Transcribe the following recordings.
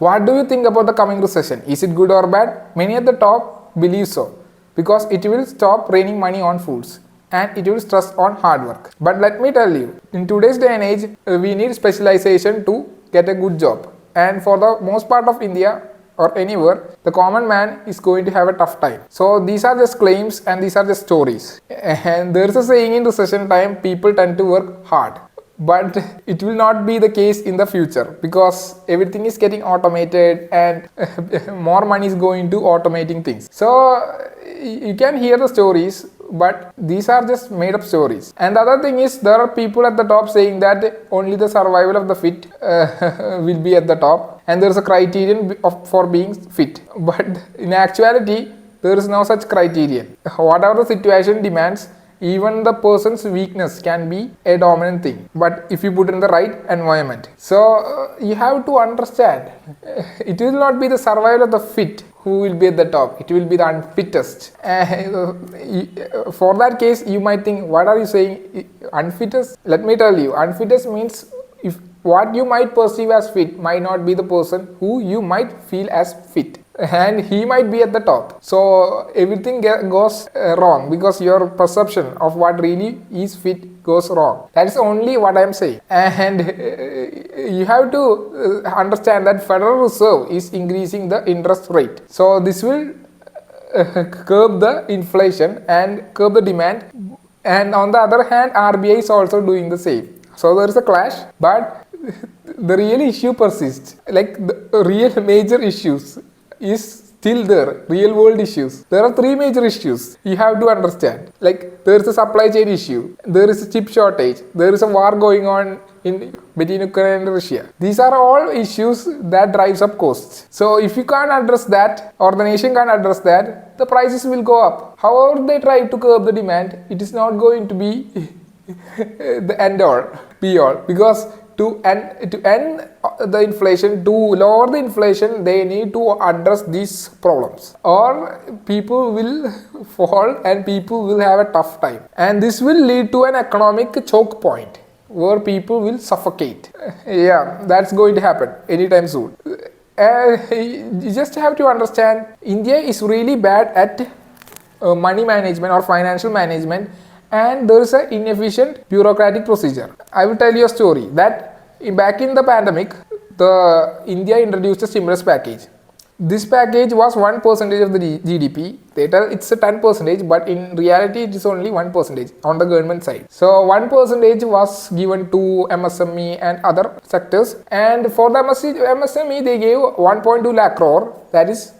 What do you think about the coming recession? Is it good or bad? Many at the top believe so, because it will stop raining money on fools and it will stress on hard work. But let me tell you, in today's day and age, we need specialization to get a good job. And for the most part of India or anywhere, the common man is going to have a tough time. So these are just claims and these are just stories. And there is a saying, in recession time, people tend to work hard. But it will not be the case in the future, because everything is getting automated and more money is going to automating things. So you can hear the stories, but these are just made up stories. And the other thing is, there are people at the top saying that only the survival of the fit will be at the top, and there is a criterion for being fit. But in actuality, there is no such criterion. Whatever the situation demands, even the person's weakness can be a dominant thing, but if you put in the right environment. So you have to understand, it will not be the survival of the fit who will be at the top, it will be the unfittest. For that case, you might think, what are you saying, unfittest? Let me tell you, unfittest means if what you might perceive as fit might not be the person who you might feel as fit, and he might be at the top. So everything goes wrong, because your perception of what really is fit goes wrong. That is only what I am saying. And you have to understand that Federal Reserve is increasing the interest rate. So this will curb the inflation and curb the demand. And on the other hand, RBI is also doing the same. So there is a clash, but the real issue persists. Like the real major issues is still there, real world issues. There are three major issues you have to understand. Like, there is a supply chain issue, there is a chip shortage, there is a war going on between Ukraine and Russia. These are all issues that drives up costs. So if you can't address that, or the nation can't address that, the prices will go up. However they try to curb the demand, it is not going to be the end all, be all, because to end the inflation, to lower the inflation, they need to address these problems, or people will fall and people will have a tough time, and this will lead to an economic choke point where people will suffocate. Yeah, that's going to happen anytime soon. You just have to understand, India is really bad at money management or financial management, and there is an inefficient bureaucratic procedure. I will tell you a story that back in the pandemic, India introduced a stimulus package. This package was 1% of the GDP. They tell it's a 10%, but in reality it is only 1% on the government side. So 1% was given to MSME and other sectors, and for the MSME they gave 1.2 lakh crore, that is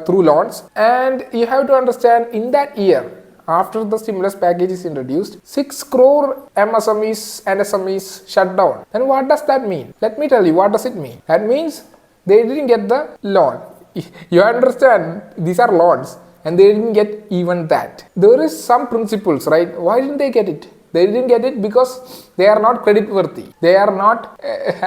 through loans. And you have to understand, in that year, after the stimulus package is introduced, 6 crore MSMEs and SMEs shut down. Then what does that mean? Let me tell you, what does it mean? That means they didn't get the loan. You understand, these are loans, and they didn't get even that. There is some principles, right? Why didn't they get it? They didn't get it because they are not credit worthy. They are not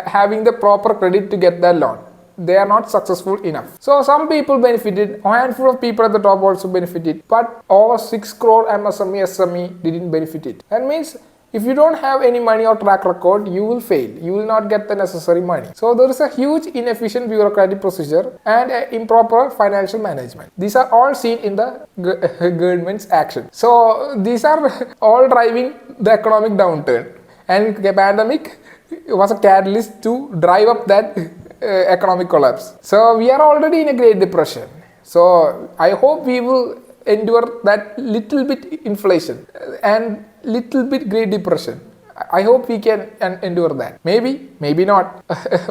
having the proper credit to get that loan. They are not successful enough. So some people benefited, a handful of people at the top also benefited, but over 6 crore MSME, SME didn't benefit it. That means if you don't have any money or track record, you will fail. You will not get the necessary money. So there is a huge inefficient bureaucratic procedure and improper financial management. These are all seen in the government's action. So these are all driving the economic downturn, and the pandemic was a catalyst to drive up that economic collapse. So we are already in a Great Depression. So I hope we will endure that little bit inflation and little bit Great Depression. I hope we can endure that. Maybe, maybe not.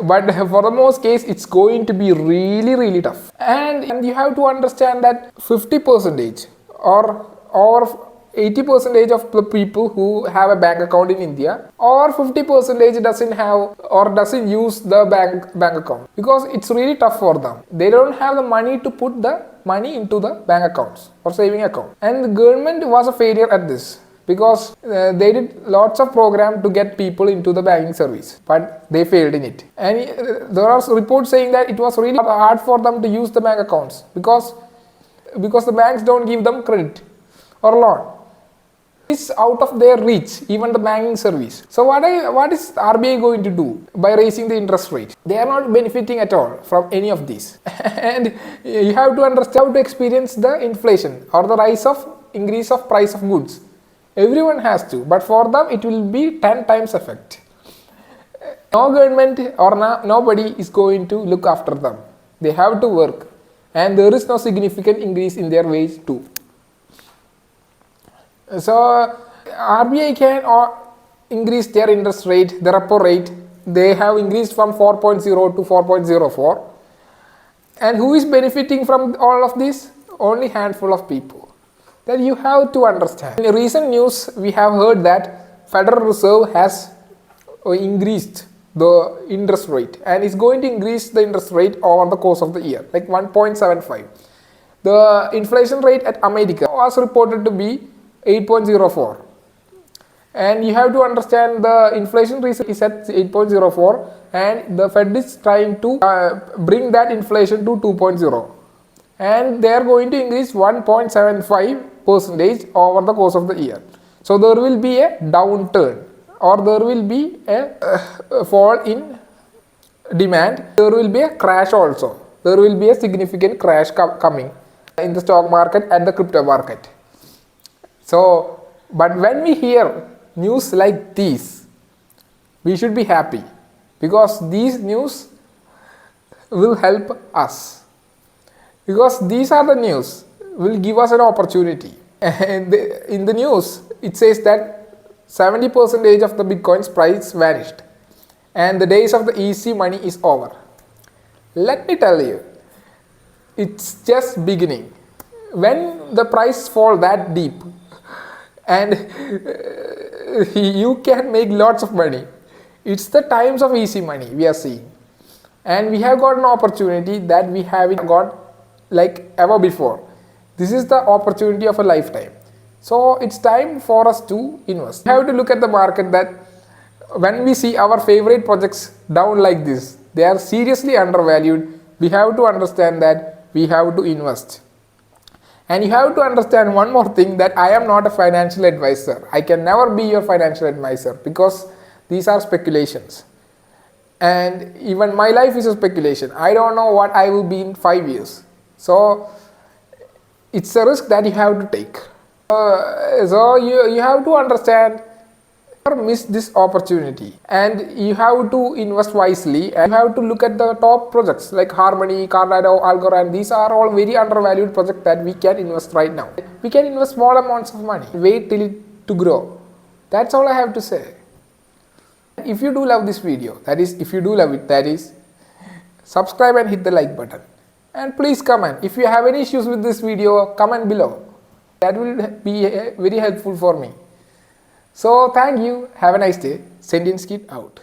But for the most case, it's going to be really, really tough. And you have to understand that 50% or 80% of the people who have a bank account in India, or 50% doesn't have or doesn't use the bank account, because it's really tough for them. They don't have the money to put the money into the bank accounts or saving account. And the government was a failure at this, because they did lots of program to get people into the banking service, but they failed in it. And there are reports saying that it was really hard for them to use the bank accounts because the banks don't give them credit or loan. It's out of their reach, even the banking service. So what is RBI going to do by raising the interest rate? They are not benefiting at all from any of these. And you have to understand how to experience the inflation or the increase of price of goods. Everyone has to, but for them it will be 10 times effect. No government or nobody is going to look after them. They have to work, and there is no significant increase in their wage too. So RBI can increase their interest rate, the repo rate. They have increased from 4.0 to 4.04. And who is benefiting from all of this? Only handful of people. That you have to understand. In recent news, we have heard that Federal Reserve has increased the interest rate and is going to increase the interest rate over the course of the year, like 1.75. The inflation rate at America was reported to be 8.04, and you have to understand the inflation rate is at 8.04, and the Fed is trying to bring that inflation to 2.0, and they are going to increase 1.75% over the course of the year. So there will be a downturn, or there will be a fall in demand. There will be a crash also. There will be a significant crash coming in the stock market and the crypto market. So, but when we hear news like these, we should be happy, because these news will help us, because these are the news will give us an opportunity. And in the news it says that 70% of the Bitcoin's price vanished and the days of the easy money is over. Let me tell you, it's just beginning. When the price fall that deep, and you can make lots of money, it's the times of easy money we are seeing, and we have got an opportunity that we haven't got like ever before. This is the opportunity of a lifetime. So it's time for us to invest. We have to look at the market, that when we see our favorite projects down like this, they are seriously undervalued. We have to understand that we have to invest. And you have to understand one more thing, that I am not a financial advisor. I can never be your financial advisor, because these are speculations. And even my life is a speculation. I don't know what I will be in 5 years. So it's a risk that you have to take. So you have to understand, never miss this opportunity, and you have to invest wisely, and you have to look at the top projects like Harmony, Cardano, Algorand. These are all very undervalued projects that we can invest right now. We can invest small amounts of money, wait till it to grow. That's all I have to say. If you do love this video, that is, if you do love it, that is, subscribe and hit the like button. And please comment. If you have any issues with this video, comment below. That will be very helpful for me. So thank you. Have a nice day. Sentient Skit out.